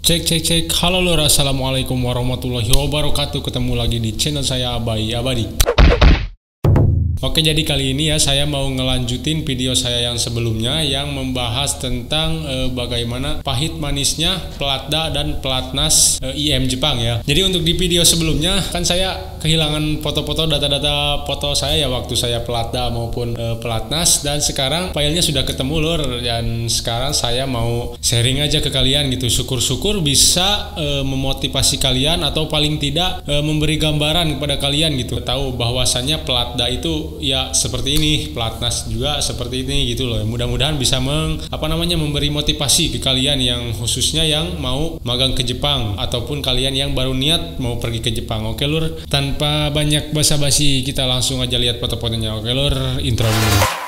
Cek cek cek, halo lur, assalamualaikum warahmatullahi wabarakatuh. Ketemu lagi di channel saya Abai Abadi. Oke, jadi kali ini ya saya mau ngelanjutin video saya yang sebelumnya yang membahas tentang bagaimana pahit manisnya pelatda dan pelatnas IM Jepang ya. Jadi untuk di video sebelumnya kan saya kehilangan foto-foto, data-data foto saya ya waktu saya pelatda maupun pelatnas, dan sekarang filenya sudah ketemu lur, dan sekarang saya mau sharing aja ke kalian gitu. Syukur-syukur bisa memotivasi kalian atau paling tidak memberi gambaran kepada kalian gitu, tahu bahwasannya pelatda itu ya seperti ini, pelatnas juga seperti ini gitu loh. Mudah-mudahan bisa memberi motivasi ke kalian yang khususnya yang mau magang ke Jepang ataupun kalian yang baru niat mau pergi ke Jepang. Oke lur, tanpa banyak basa-basi kita langsung aja lihat foto-fotonya. Oke lur, intro dulu.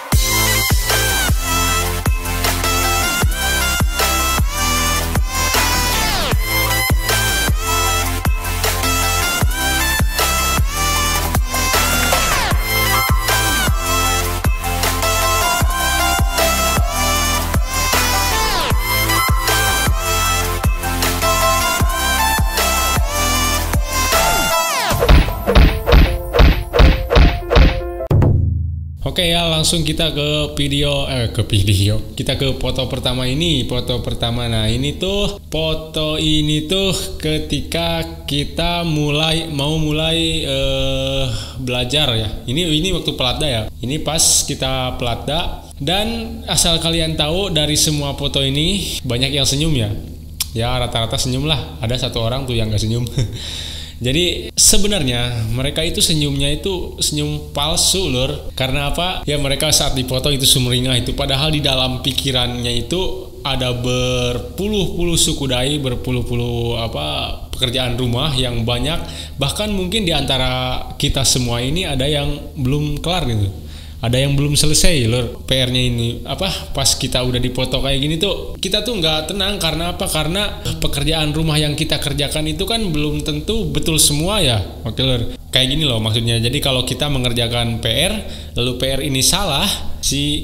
Oke ya, langsung kita ke video. Kita ke foto pertama ini. Foto pertama. Nah, foto ini tuh ketika kita mau mulai belajar ya. Ini waktu pelatda ya. Ini pas kita pelatda, dan asal kalian tahu dari semua foto ini banyak yang senyum ya. Ya rata-rata senyum lah. Ada satu orang tuh yang gak senyum. Jadi sebenarnya mereka itu senyumnya itu senyum palsu lur. Karena apa? Ya mereka saat dipoto itu sumringah itu, padahal di dalam pikirannya itu ada berpuluh-puluh suku dai, berpuluh-puluh pekerjaan rumah yang banyak. Bahkan mungkin di antara kita semua ini ada yang belum kelar gitu. Ada yang belum selesai lur PR-nya ini. Pas kita udah dipoto kayak gini tuh kita tuh nggak tenang. Karena apa? Karena pekerjaan rumah yang kita kerjakan itu kan belum tentu betul semua ya. Oke lur, kayak gini loh maksudnya. Jadi kalau kita mengerjakan PR lalu PR ini salah,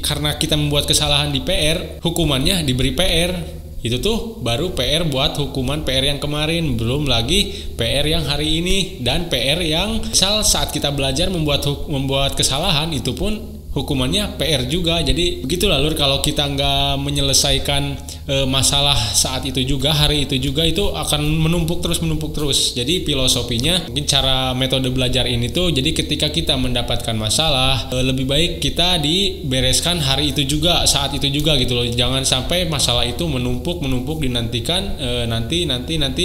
karena kita membuat kesalahan di PR, hukumannya diberi PR. Itu tuh baru PR buat hukuman PR yang kemarin, belum lagi PR yang hari ini, dan PR yang misal saat kita belajar membuat kesalahan itu pun hukumannya PR juga. Jadi begitulah lur, kalau kita nggak menyelesaikan masalah saat itu juga, hari itu juga, itu akan menumpuk terus. Jadi filosofinya mungkin cara metode belajar ini tuh, jadi ketika kita mendapatkan masalah lebih baik kita dibereskan hari itu juga, saat itu juga gitu loh. Jangan sampai masalah itu menumpuk dinantikan nanti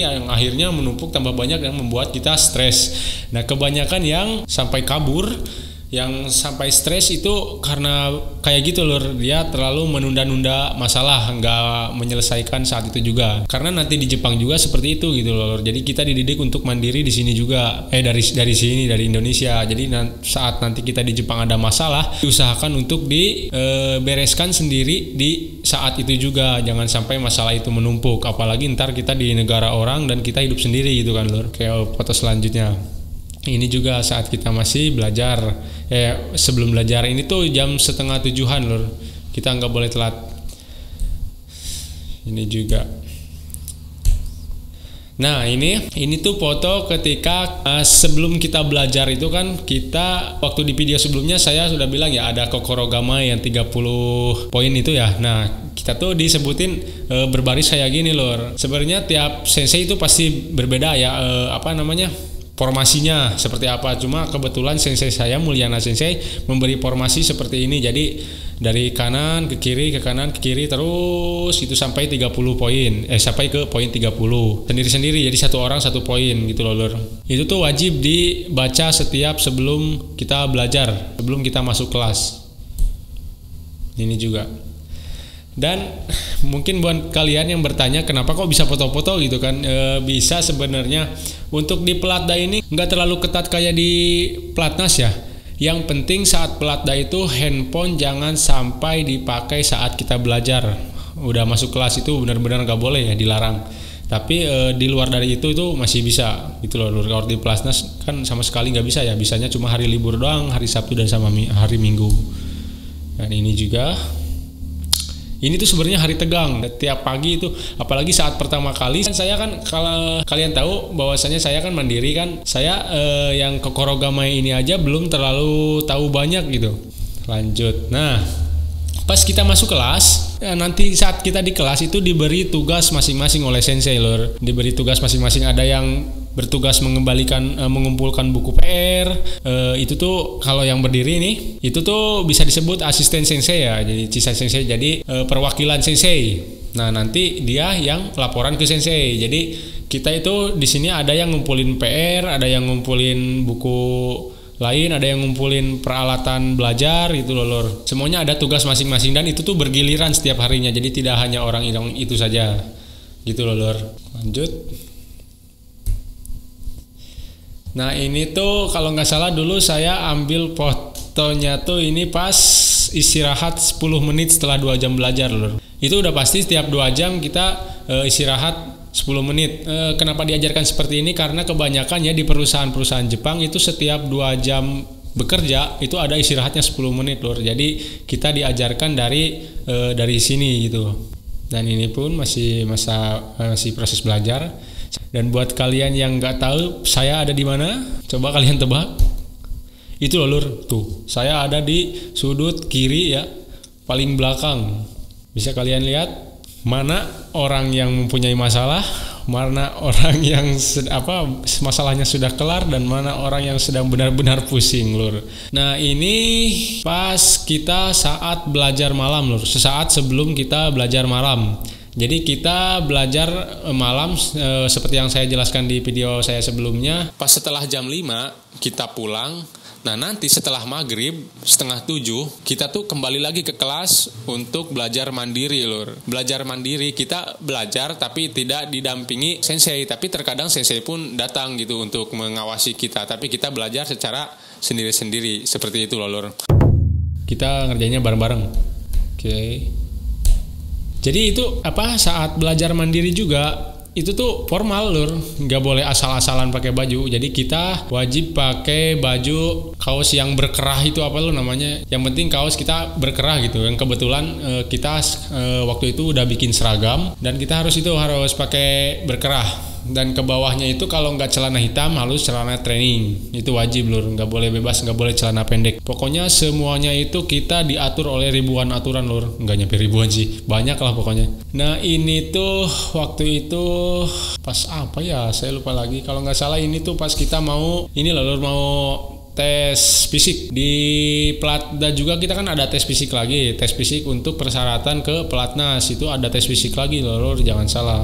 yang akhirnya menumpuk tambah banyak yang membuat kita stres. Nah kebanyakan yang sampai kabur, yang sampai stres itu karena kayak gitu lur, dia terlalu menunda-nunda masalah, nggak menyelesaikan saat itu juga. Karena nanti di Jepang juga seperti itu gitu lur. Jadi kita dididik untuk mandiri di sini juga, dari Indonesia. Jadi saat nanti kita di Jepang ada masalah, diusahakan untuk dibereskan sendiri di saat itu juga. Jangan sampai masalah itu menumpuk. Apalagi ntar kita di negara orang dan kita hidup sendiri gitu kan lur. Kayak foto selanjutnya. Ini juga saat kita masih belajar. Sebelum belajar ini tuh jam 6:30 lur. Kita nggak boleh telat. Ini juga. Nah ini tuh foto ketika sebelum kita belajar itu kan, kita waktu di video sebelumnya saya sudah bilang ya ada Kokorogama yang 30 poin itu ya. Nah kita tuh disebutin berbaris kayak gini lur. Sebenarnya tiap sensei itu pasti berbeda ya, formasinya seperti apa. Cuma kebetulan sensei saya, Mulyana Sensei, memberi formasi seperti ini. Jadi dari kanan ke kiri, ke kanan ke kiri, terus itu sampai 30 poin. Sampai ke poin 30. Sendiri-sendiri, jadi satu orang satu poin gitu loh lur. Itu tuh wajib dibaca setiap sebelum kita belajar, sebelum kita masuk kelas. Ini juga. Dan mungkin buat kalian yang bertanya kenapa kok bisa foto-foto gitu kan, bisa sebenarnya untuk di pelatda ini nggak terlalu ketat kayak di pelatnas ya. Yang penting saat pelatda itu handphone jangan sampai dipakai saat kita belajar. Udah masuk kelas itu benar-benar nggak boleh ya, dilarang. Tapi di luar dari itu masih bisa gitu loh. Kalau di pelatnas kan sama sekali nggak bisa ya, bisanya cuma hari libur doang, hari Sabtu dan sama hari Minggu. Dan ini juga. Ini tuh sebenarnya hari tegang. Tiap pagi itu, apalagi saat pertama kali kan saya kan, kalau kalian tahu bahwasanya saya kan mandiri kan. Saya yang ke Korogamai ini aja belum terlalu tahu banyak gitu. Lanjut. Nah, pas kita masuk kelas, ya nanti saat kita di kelas itu diberi tugas masing-masing oleh sensei lor. Diberi tugas masing-masing, ada yang bertugas mengumpulkan buku PR. Itu tuh kalau yang berdiri nih, itu tuh bisa disebut asisten sensei ya. Jadi sisa sensei, jadi perwakilan sensei. Nah, nanti dia yang laporan ke sensei. Jadi kita itu di sini ada yang ngumpulin PR, ada yang ngumpulin buku lain, ada yang ngumpulin peralatan belajar gitu loh lor. Semuanya ada tugas masing-masing dan itu tuh bergiliran setiap harinya. Jadi tidak hanya orang itu saja. Gitu loh lor. Lanjut. Nah, ini tuh kalau nggak salah dulu saya ambil fotonya tuh ini pas istirahat 10 menit setelah 2 jam belajar lor. Itu udah pasti setiap 2 jam kita istirahat 10 menit. Kenapa diajarkan seperti ini? Karena kebanyakan ya di perusahaan-perusahaan Jepang itu setiap 2 jam bekerja itu ada istirahatnya 10 menit lor. Jadi kita diajarkan dari sini gitu. Dan ini pun masih proses belajar. Dan buat kalian yang nggak tahu saya ada di mana, coba kalian tebak. Itu loh lur, tuh saya ada di sudut kiri ya, paling belakang. Bisa kalian lihat mana orang yang mempunyai masalah, mana orang yang masalahnya sudah kelar, dan mana orang yang sedang benar-benar pusing lur. Nah, ini pas kita saat belajar malam lur, sesaat sebelum kita belajar malam. Jadi kita belajar malam seperti yang saya jelaskan di video saya sebelumnya. Pas setelah jam 5 kita pulang. Nah, nanti setelah maghrib 6:30 kita tuh kembali lagi ke kelas untuk belajar mandiri lur. Belajar mandiri, kita belajar tapi tidak didampingi sensei. Tapi terkadang sensei pun datang gitu untuk mengawasi kita. Tapi kita belajar secara sendiri-sendiri. Seperti itu loh lur. Kita ngerjainnya bareng-bareng. Oke. Jadi itu saat belajar mandiri juga itu tuh formal lur, nggak boleh asal-asalan pakai baju. Jadi kita wajib pakai baju kaos yang berkerah itu namanya. Yang penting kaos kita berkerah gitu. Yang kebetulan kita waktu itu udah bikin seragam dan kita harus pakai berkerah. Dan ke bawahnya itu kalau nggak celana hitam harus celana training. Itu wajib lur, nggak boleh bebas, nggak boleh celana pendek. Pokoknya semuanya itu kita diatur oleh ribuan aturan lur. Nggak nyampe ribuan sih, banyak lah pokoknya. Nah, ini tuh waktu itu pas saya lupa lagi. Kalau nggak salah ini tuh pas kita mau tes fisik di Platda juga. Kita kan ada tes fisik lagi, tes fisik untuk persyaratan ke Pelatnas. Itu ada tes fisik lagi lur, jangan salah.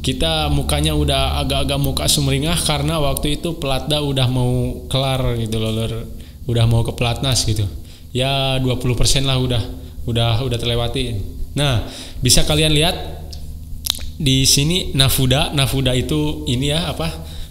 Kita mukanya udah agak-agak muka sumringah karena waktu itu Platda udah mau kelar gitu loh lur. Udah mau ke Pelatnas gitu. Ya 20% lah udah terlewati. Nah, bisa kalian lihat di sini Nafuda itu ini ya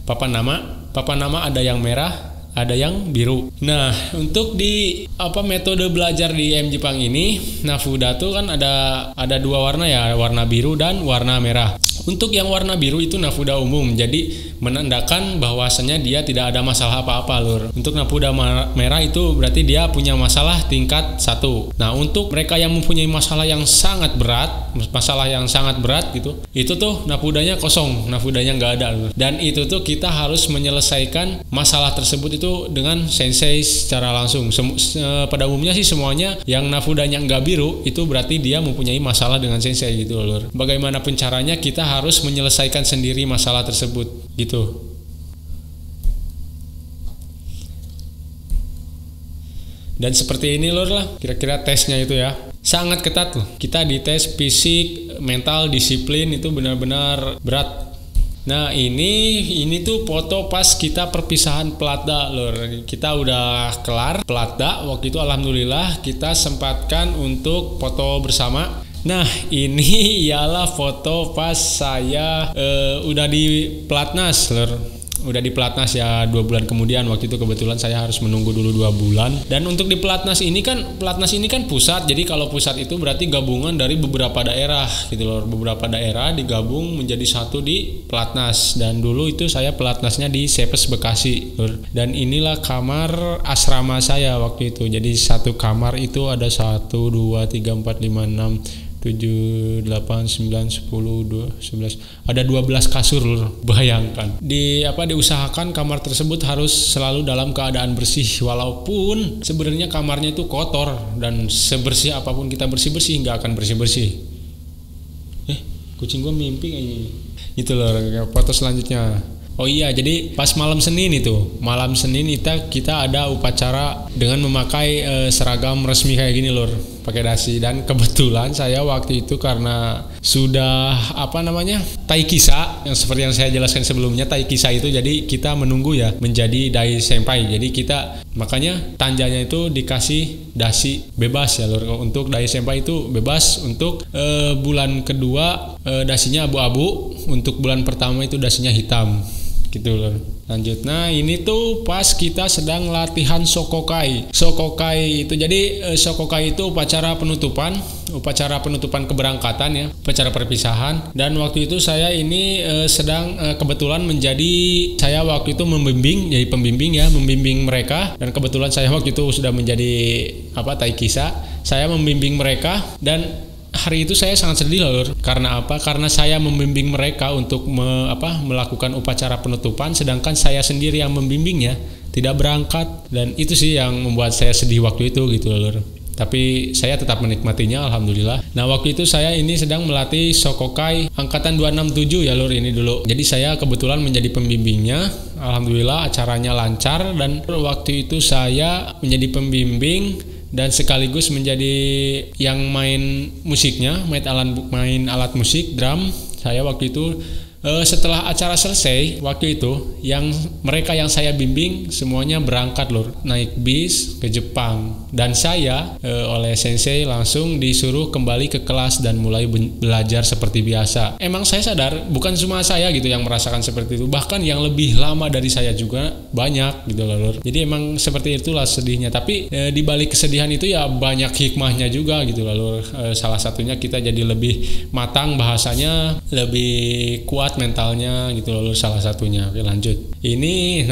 papan nama ada yang merah, ada yang biru. Nah, untuk di metode belajar di M Jepang ini, Nafuda tuh kan ada 2 warna ya, warna biru dan warna merah. Untuk yang warna biru itu Nafuda umum, jadi menandakan bahwasanya dia tidak ada masalah apa-apa lur. Untuk Nafuda merah itu berarti dia punya masalah tingkat 1. Nah, untuk mereka yang mempunyai masalah yang sangat berat gitu, itu tuh Nafudanya kosong, Nafudanya nggak ada lur. Dan itu tuh kita harus menyelesaikan masalah tersebut itu dengan sensei secara langsung. Pada umumnya sih semuanya yang Nafudanya nggak biru itu berarti dia mempunyai masalah dengan sensei gitu lur. Bagaimanapun caranya kita harus menyelesaikan sendiri masalah tersebut gitu. Dan seperti ini lur lah kira-kira tesnya itu ya. Sangat ketat loh. Kita dites fisik, mental, disiplin itu benar-benar berat. Nah, ini tuh foto pas kita perpisahan Platda lur. Kita udah kelar Platda waktu itu, alhamdulillah kita sempatkan untuk foto bersama. Nah, ini ialah foto pas saya udah di Pelatnas lur. udah di pelatnas ya 2 bulan kemudian. Waktu itu kebetulan saya harus menunggu dulu 2 bulan. Dan untuk di pelatnas ini kan pusat. Jadi kalau pusat itu berarti gabungan dari beberapa daerah gitu loh. Beberapa daerah digabung menjadi satu di pelatnas. Dan dulu itu saya pelatnasnya di Sepes Bekasi. Dan inilah kamar asrama saya waktu itu. Jadi satu kamar itu ada 1, 2, 3, 4, 5, 6, 7, 8, 9, 10, 2, 11. Ada 12 kasur, bayangkan. Diusahakan kamar tersebut harus selalu dalam keadaan bersih, walaupun sebenarnya kamarnya itu kotor, dan sebersih apapun kita bersih-bersih nggak akan bersih-bersih. Kucing gua mimpi kayaknya. Itu loh foto selanjutnya. Oh iya, jadi pas malam Senin kita ada upacara dengan memakai seragam resmi kayak gini lor, pakai dasi. Dan kebetulan saya waktu itu karena sudah taikisa, yang seperti yang saya jelaskan sebelumnya, taikisa itu jadi kita menunggu ya menjadi dai senpai. Jadi kita makanya tanjanya itu dikasih dasi bebas ya lor. Untuk dai senpai itu bebas. Untuk bulan kedua dasinya abu-abu, untuk bulan pertama itu dasinya hitam. Gitu loh. Lanjut. Nah, ini tuh pas kita sedang latihan sokokai. Sokokai itu jadi sokokai itu upacara penutupan keberangkatan ya, upacara perpisahan. Dan waktu itu saya ini sedang kebetulan saya waktu itu membimbing mereka. Dan kebetulan saya waktu itu sudah menjadi taikisa. Saya membimbing mereka, dan hari itu saya sangat sedih loh. Karena apa? Karena saya membimbing mereka untuk melakukan upacara penutupan, sedangkan saya sendiri yang membimbingnya tidak berangkat. Dan itu sih yang membuat saya sedih waktu itu gitu loh. Tapi saya tetap menikmatinya, alhamdulillah. Nah, waktu itu saya ini sedang melatih sokokai angkatan 267 ya lur, ini dulu. Jadi saya kebetulan menjadi pembimbingnya. Alhamdulillah acaranya lancar, dan waktu itu saya menjadi pembimbing dan sekaligus menjadi yang main musiknya, main alat musik drum. Saya waktu itu setelah acara selesai waktu itu, mereka yang saya bimbing semuanya berangkat lur, naik bis ke Jepang, dan saya oleh sensei langsung disuruh kembali ke kelas dan mulai belajar seperti biasa. Emang saya sadar bukan cuma saya gitu yang merasakan seperti itu, bahkan yang lebih lama dari saya juga banyak gitu loh lur. Jadi emang seperti itulah sedihnya, tapi di balik kesedihan itu ya banyak hikmahnya juga gitu loh lur. Salah satunya kita jadi lebih matang bahasanya, lebih kuat mentalnya gitu loh, salah satunya. Oke, lanjut. Ini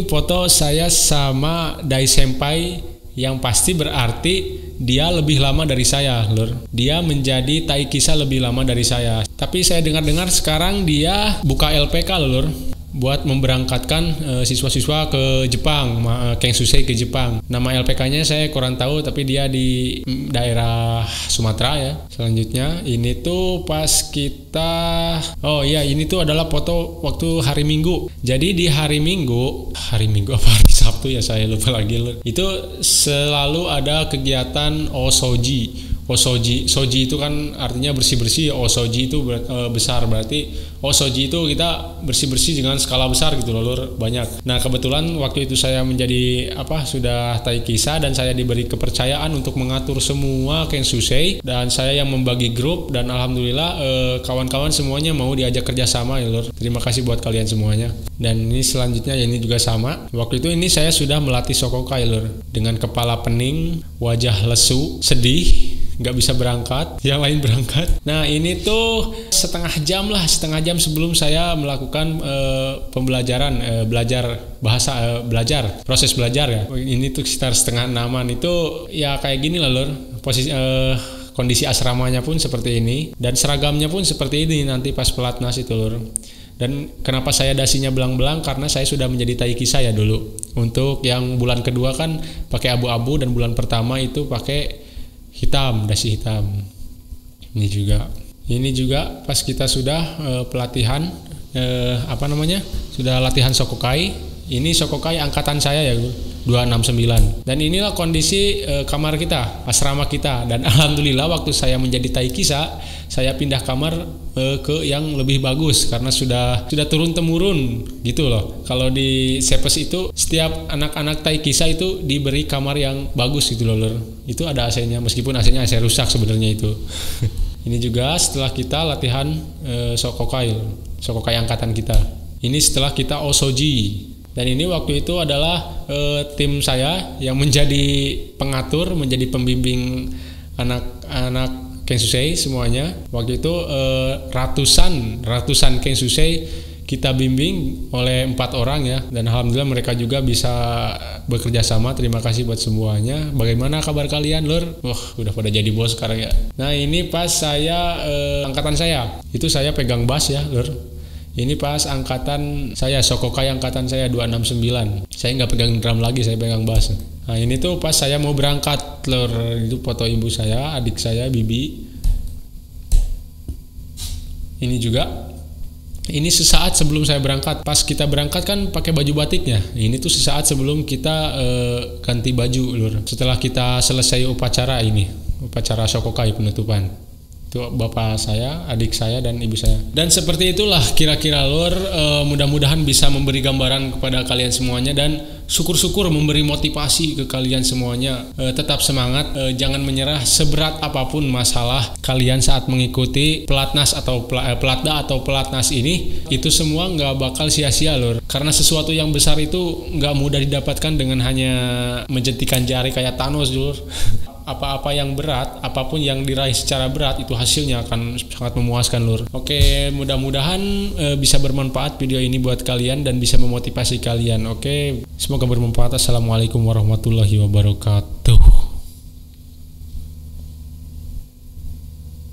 foto saya sama dai senpai, yang pasti berarti dia lebih lama dari saya lur. Dia menjadi taikisa lebih lama dari saya. Tapi saya dengar sekarang dia buka LPK lur, buat memberangkatkan siswa-siswa ke Jepang, Kengsusei ke Jepang. Nama LPK-nya saya kurang tahu, tapi dia di daerah Sumatera ya. Selanjutnya ini tuh pas ini tuh adalah foto waktu hari Minggu. Jadi di hari Minggu apa hari Sabtu ya, saya lupa lagi. Itu selalu ada kegiatan Osoji itu kan artinya bersih-bersih. Osoji itu besar, berarti Osoji itu kita bersih-bersih dengan skala besar gitu loh lur, banyak. Nah, kebetulan waktu itu saya menjadi sudah taikisa, dan saya diberi kepercayaan untuk mengatur semua Kengsusei, dan saya yang membagi grup, dan alhamdulillah kawan-kawan semuanya mau diajak kerjasama ya lur. Terima kasih buat kalian semuanya. Dan ini selanjutnya ini juga sama. Waktu itu ini saya sudah melatih sokokai lur, dengan kepala pening, wajah lesu, sedih, nggak bisa berangkat, yang lain berangkat. Nah, ini tuh setengah jam sebelum saya melakukan pembelajaran, proses belajar ya. Ini tuh sekitar setengah 6-an. Itu ya kayak gini lah lur, kondisi asramanya pun seperti ini, dan seragamnya pun seperti ini nanti pas pelatnas itu lur. Dan kenapa saya dasinya belang-belang? Karena saya sudah menjadi taikisa ya dulu. Untuk yang bulan kedua kan pakai abu-abu, dan bulan pertama itu pakai hitam, dasi hitam. Ini juga pas kita sudah pelatihan sudah latihan sokokai. Ini sokokai angkatan saya ya 269. Dan inilah kondisi kamar kita, asrama kita. Dan alhamdulillah waktu saya menjadi taikisa, saya pindah kamar ke yang lebih bagus, karena sudah turun temurun gitu loh. Kalau di Sepes itu setiap anak-anak taikisa itu diberi kamar yang bagus gitu loh lur. Itu ada AC-nya, meskipun AC-nya AC rusak sebenarnya itu. Ini juga setelah kita latihan sokokai angkatan kita. Ini setelah kita osoji. Dan ini waktu itu adalah tim saya yang menjadi pengatur, menjadi pembimbing anak-anak Kensusei semuanya. Waktu itu ratusan Kensusei kita bimbing oleh 4 orang ya, dan alhamdulillah mereka juga bisa bekerja sama. Terima kasih buat semuanya. Bagaimana kabar kalian, Lur? Wah, udah pada jadi bos sekarang ya. Nah, ini pas saya angkatan saya, itu saya pegang bass ya, Lur. Ini pas angkatan saya, Sokokai angkatan saya 269. Saya nggak pegang drum lagi, saya pegang bass. Nah, ini tuh pas saya mau berangkat, Lur. Itu foto ibu saya, adik saya, Bibi. Ini juga. Ini sesaat sebelum saya berangkat. Pas kita berangkat kan pakai baju batiknya. Ini tuh sesaat sebelum kita ganti baju, Lur. Setelah kita selesai upacara ini, upacara Sokokai penutupan. Itu bapak saya, adik saya, dan ibu saya. Dan seperti itulah kira-kira, Lur. Mudah-mudahan bisa memberi gambaran kepada kalian semuanya, dan syukur-syukur memberi motivasi ke kalian semuanya. Tetap semangat, jangan menyerah seberat apapun masalah kalian saat mengikuti pelatnas atau pelatda atau pelatnas ini. Itu semua nggak bakal sia-sia, Lur. Karena sesuatu yang besar itu nggak mudah didapatkan dengan hanya menjentikan jari kayak Thanos, Lur. Apa-apa yang berat, apapun yang diraih secara berat, itu hasilnya akan sangat memuaskan, Lur. Oke, mudah-mudahan bisa bermanfaat video ini buat kalian dan bisa memotivasi kalian. Oke, semoga bermanfaat. Assalamualaikum warahmatullahi wabarakatuh.